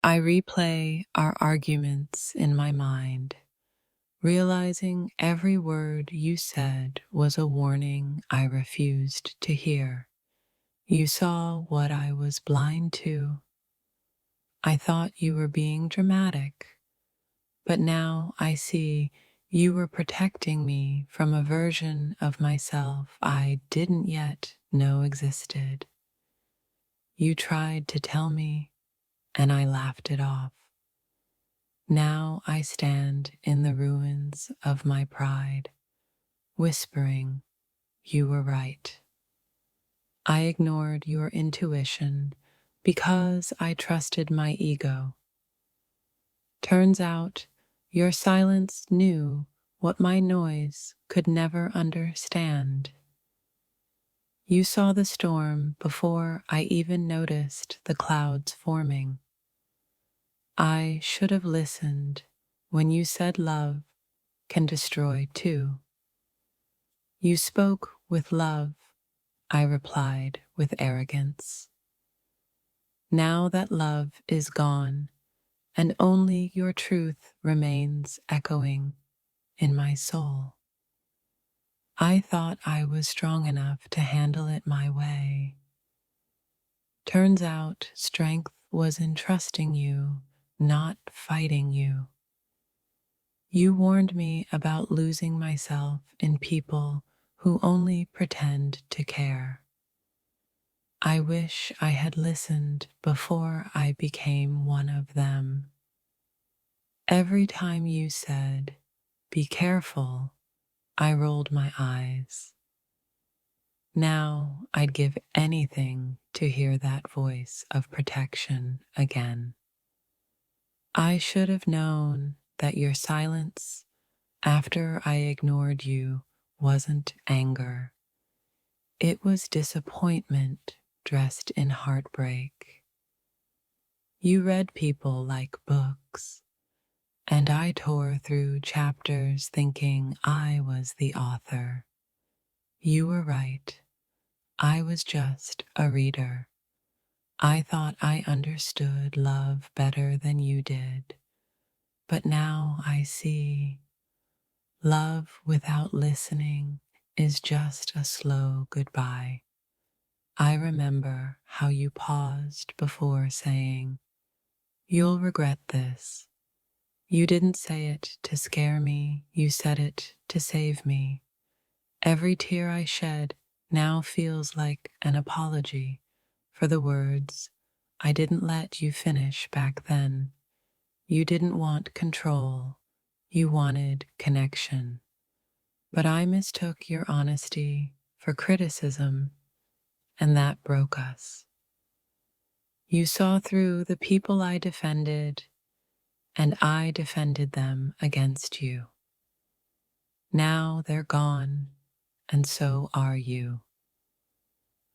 I replay our arguments in my mind, realizing every word you said was a warning I refused to hear. You saw what I was blind to. I thought you were being dramatic, but now I see you were protecting me from a version of myself I didn't yet know existed. You tried to tell me, and I laughed it off. Now I stand in the ruins of my pride, whispering, you were right. I ignored your intuition because I trusted my ego. Turns out, your silence knew what my noise could never understand. You saw the storm before I even noticed the clouds forming. I should have listened when you said love can destroy too. You spoke with love, I replied with arrogance. Now that love is gone, and only your truth remains echoing in my soul. I thought I was strong enough to handle it my way. Turns out strength was in trusting you, not fighting you. You warned me about losing myself in people who only pretend to care. I wish I had listened before I became one of them. Every time you said, "Be careful," I rolled my eyes. Now I'd give anything to hear that voice of protection again. I should have known that your silence after I ignored you wasn't anger. It was disappointment dressed in heartbreak. You read people like books, and I tore through chapters thinking I was the author. You were right. I was just a reader. I thought I understood love better than you did. But now I see love without listening is just a slow goodbye. I remember how you paused before saying, "You'll regret this." You didn't say it to scare me, you said it to save me. Every tear I shed now feels like an apology for the words I didn't let you finish back then. You didn't want control, you wanted connection. But I mistook your honesty for criticism, and that broke us. You saw through the people I defended, and I defended them against you. Now they're gone, and so are you.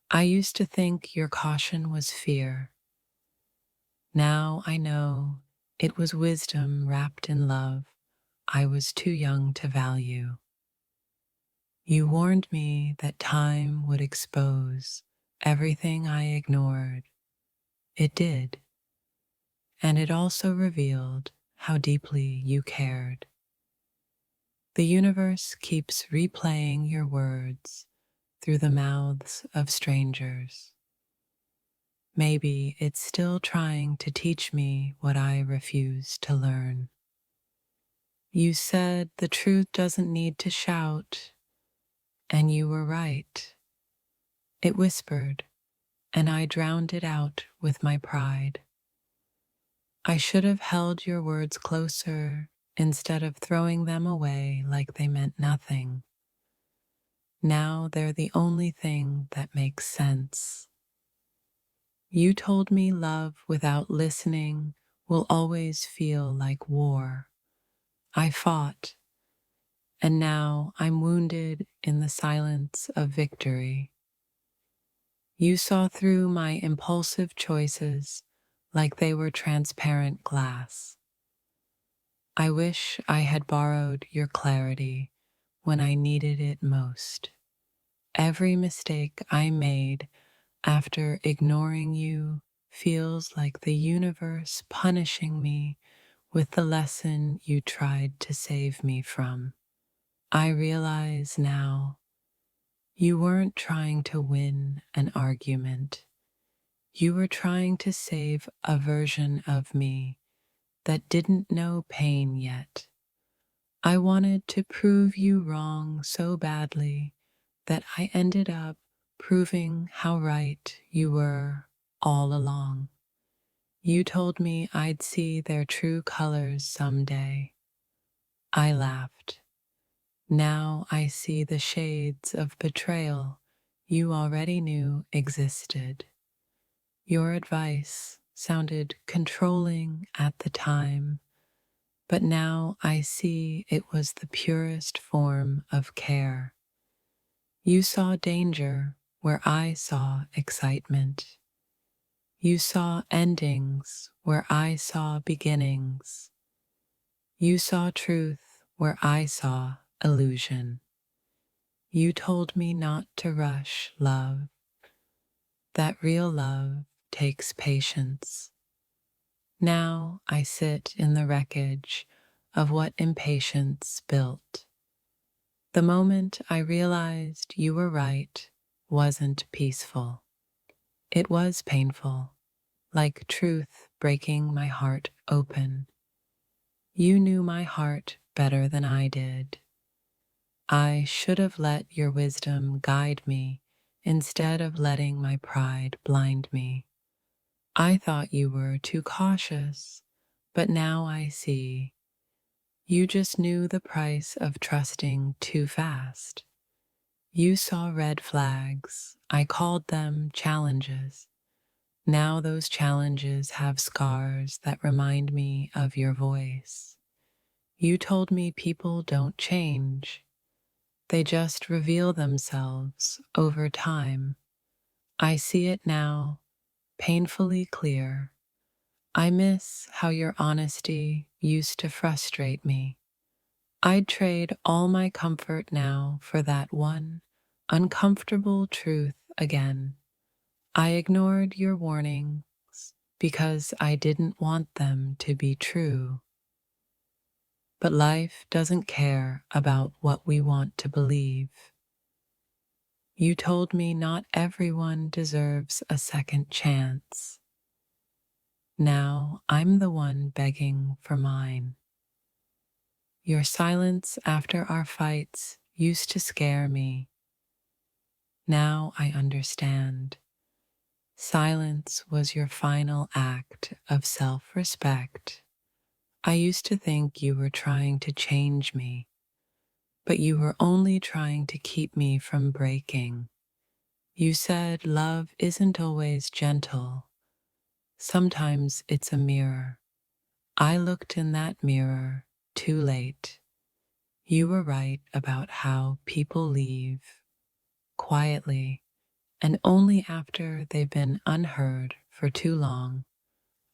I used to think your caution was fear. Now I know it was wisdom wrapped in love I was too young to value. You warned me that time would expose everything I ignored. It did, and it also revealed how deeply you cared. The universe keeps replaying your words through the mouths of strangers. Maybe it's still trying to teach me what I refuse to learn. You said the truth doesn't need to shout, and you were right. It whispered, and I drowned it out with my pride. I should have held your words closer instead of throwing them away like they meant nothing. Now they're the only thing that makes sense. You told me love without listening will always feel like war. I fought, and now I'm wounded in the silence of victory. You saw through my impulsive choices like they were transparent glass. I wish I had borrowed your clarity when I needed it most. Every mistake I made after ignoring you feels like the universe punishing me with the lesson you tried to save me from. I realize now you weren't trying to win an argument. You were trying to save a version of me that didn't know pain yet. I wanted to prove you wrong so badly that I ended up proving how right you were all along. You told me I'd see their true colors someday. I laughed. Now I see the shades of betrayal you already knew existed. Your advice sounded controlling at the time, but now I see it was the purest form of care. You saw danger where I saw excitement. You saw endings where I saw beginnings. You saw truth where I saw illusion. You told me not to rush love, that real love takes patience. Now I sit in the wreckage of what impatience built. The moment I realized you were right wasn't peaceful. It was painful, like truth breaking my heart open. You knew my heart better than I did. I should have let your wisdom guide me instead of letting my pride blind me. I thought you were too cautious, but now I see. You just knew the price of trusting too fast. You saw red flags. I called them challenges. Now those challenges have scars that remind me of your voice. You told me people don't change. They just reveal themselves over time. I see it now, painfully clear. I miss how your honesty used to frustrate me. I'd trade all my comfort now for that one uncomfortable truth again. I ignored your warnings because I didn't want them to be true. But life doesn't care about what we want to believe. You told me not everyone deserves a second chance. Now I'm the one begging for mine. Your silence after our fights used to scare me. Now I understand. Silence was your final act of self-respect. I used to think you were trying to change me, but you were only trying to keep me from breaking. You said love isn't always gentle. Sometimes it's a mirror. I looked in that mirror too late. You were right about how people leave, quietly, and only after they've been unheard for too long.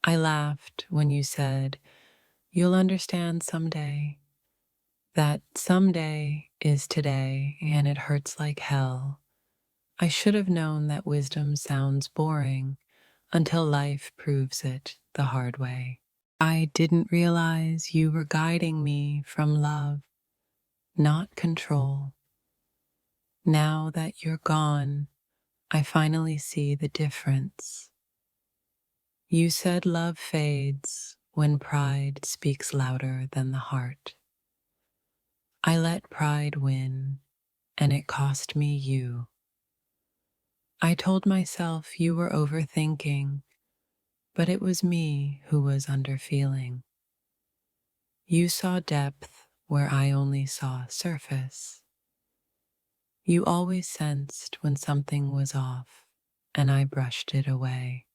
I laughed when you said, "You'll understand someday." That someday is today, and it hurts like hell. I should have known that wisdom sounds boring until life proves it the hard way. I didn't realize you were guiding me from love, not control. Now that you're gone, I finally see the difference. You said love fades when pride speaks louder than the heart. I let pride win, and it cost me you. I told myself you were overthinking, but it was me who was underfeeling. You saw depth where I only saw surface. You always sensed when something was off, and I brushed it away.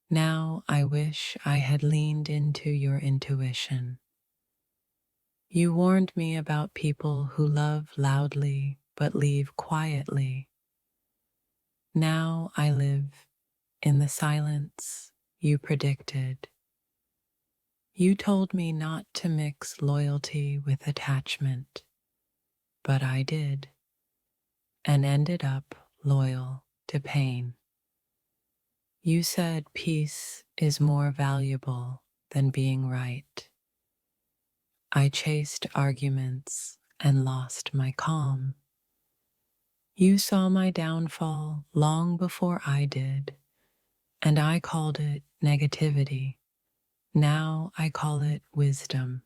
Now I wish I had leaned into your intuition. You warned me about people who love loudly but leave quietly. Now I live in the silence you predicted. You told me not to mix loyalty with attachment, but I did, and ended up loyal to pain. You said peace is more valuable than being right. I chased arguments and lost my calm. You saw my downfall long before I did, and I called it negativity. Now I call it wisdom.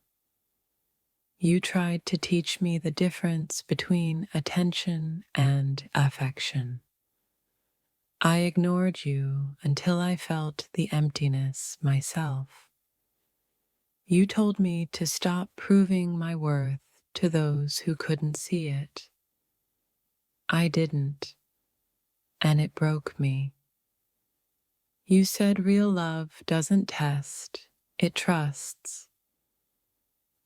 You tried to teach me the difference between attention and affection. I ignored you until I felt the emptiness myself. You told me to stop proving my worth to those who couldn't see it. I didn't, and it broke me. You said real love doesn't test, it trusts.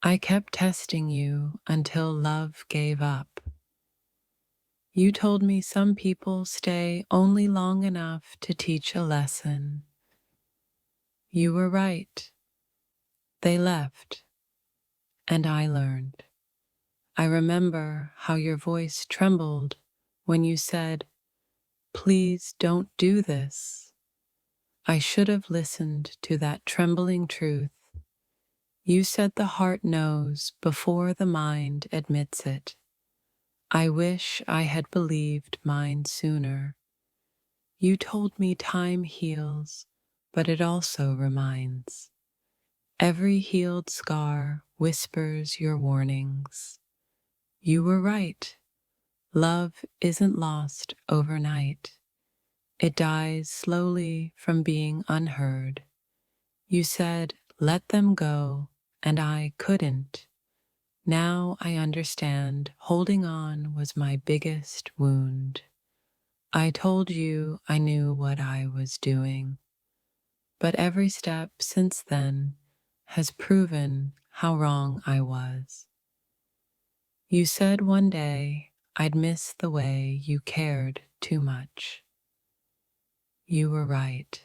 I kept testing you until love gave up. You told me some people stay only long enough to teach a lesson. You were right. They left, and I learned. I remember how your voice trembled when you said, "Please don't do this." I should have listened to that trembling truth. You said the heart knows before the mind admits it. I wish I had believed mine sooner. You told me time heals, but it also reminds. Every healed scar whispers your warnings. You were right. Love isn't lost overnight. It dies slowly from being unheard. You said, "Let them go," and I couldn't. Now I understand holding on was my biggest wound. I told you I knew what I was doing, but every step since then has proven how wrong I was. You said one day I'd miss the way you cared too much. You were right.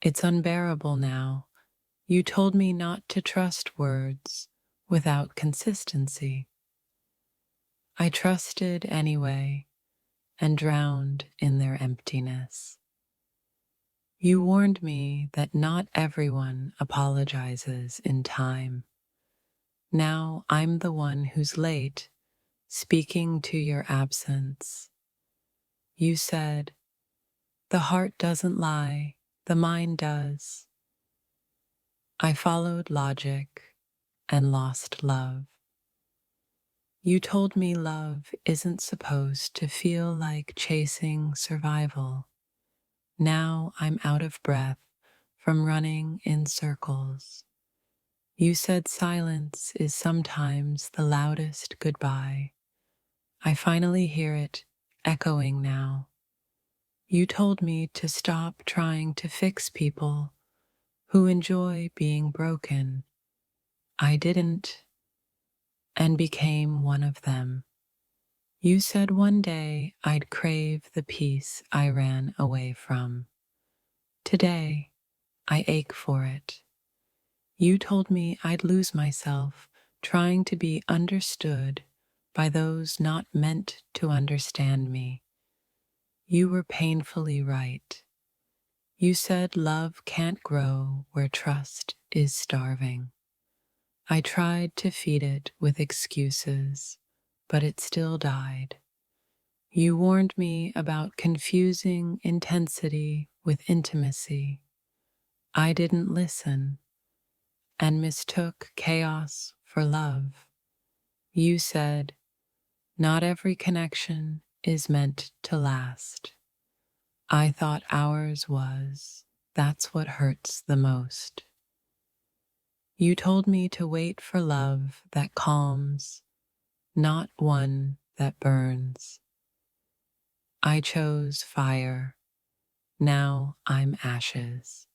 It's unbearable now. You told me not to trust words without consistency. I trusted anyway and drowned in their emptiness. You warned me that not everyone apologizes in time. Now I'm the one who's late, speaking to your absence. You said, "The heart doesn't lie, the mind does." I followed logic and lost love. You told me love isn't supposed to feel like chasing survival. Now I'm out of breath from running in circles. You said silence is sometimes the loudest goodbye. I finally hear it echoing now. You told me to stop trying to fix people who enjoy being broken. I didn't, and became one of them. You said one day I'd crave the peace I ran away from. Today, I ache for it. You told me I'd lose myself trying to be understood by those not meant to understand me. You were painfully right. You said love can't grow where trust is starving. I tried to feed it with excuses, but it still died. You warned me about confusing intensity with intimacy. I didn't listen and mistook chaos for love. You said, "Not every connection is meant to last." I thought ours was. That's what hurts the most. You told me to wait for love that calms, not one that burns. I chose fire. Now I'm ashes.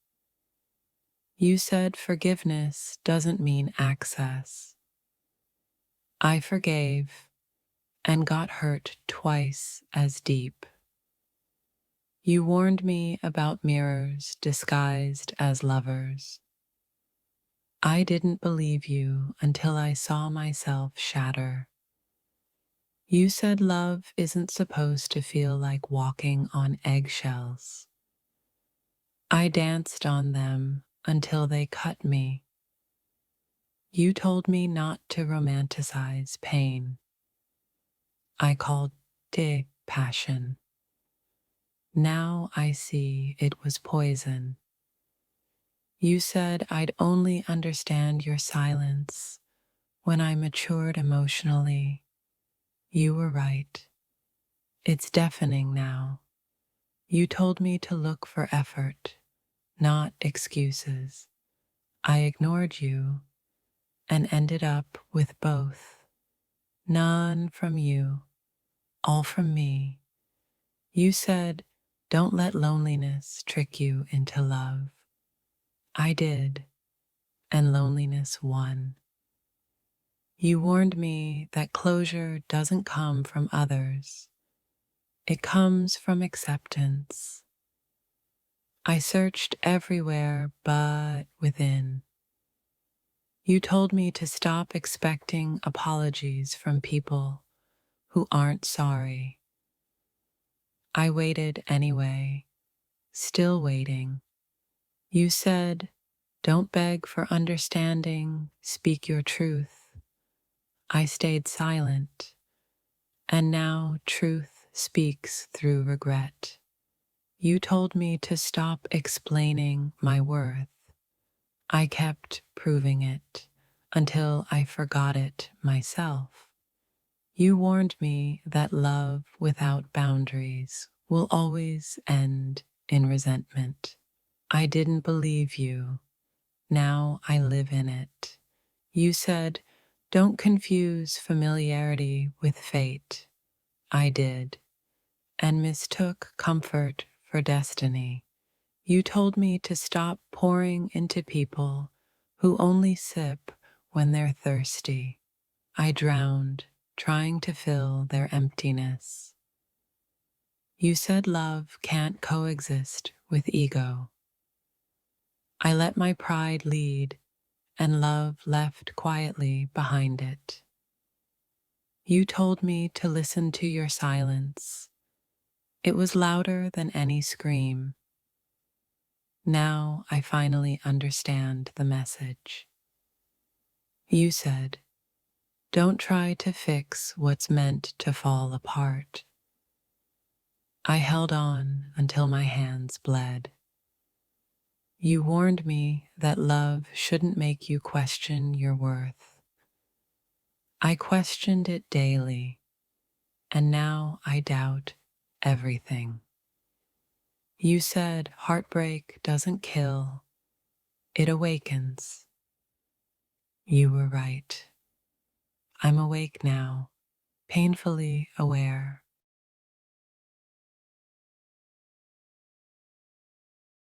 You said forgiveness doesn't mean access. I forgave and got hurt twice as deep. You warned me about mirrors disguised as lovers. I didn't believe you until I saw myself shatter. You said love isn't supposed to feel like walking on eggshells. I danced on them until they cut me. You told me not to romanticize pain. I called it passion. Now I see it was poison. You said I'd only understand your silence when I matured emotionally. You were right. It's deafening now. You told me to look for effort, not excuses. I ignored you and ended up with both. None from you, all from me. You said, don't let loneliness trick you into love. I did, and loneliness won. You warned me that closure doesn't come from others. It comes from acceptance. I searched everywhere but within. You told me to stop expecting apologies from people who aren't sorry. I waited anyway, still waiting. You said, don't beg for understanding, speak your truth. I stayed silent, and now truth speaks through regret. You told me to stop explaining my worth. I kept proving it until I forgot it myself. You warned me that love without boundaries will always end in resentment. I didn't believe you. Now I live in it. You said, don't confuse familiarity with fate. I did, and mistook comfort for destiny. You told me to stop pouring into people who only sip when they're thirsty. I drowned, trying to fill their emptiness. You said love can't coexist with ego. I let my pride lead, and love left quietly behind it. You told me to listen to your silence. It was louder than any scream. Now I finally understand the message. You said, don't try to fix what's meant to fall apart. I held on until my hands bled. You warned me that love shouldn't make you question your worth. I questioned it daily, and now I doubt everything. You said heartbreak doesn't kill, it awakens. You were right. I'm awake now, painfully aware.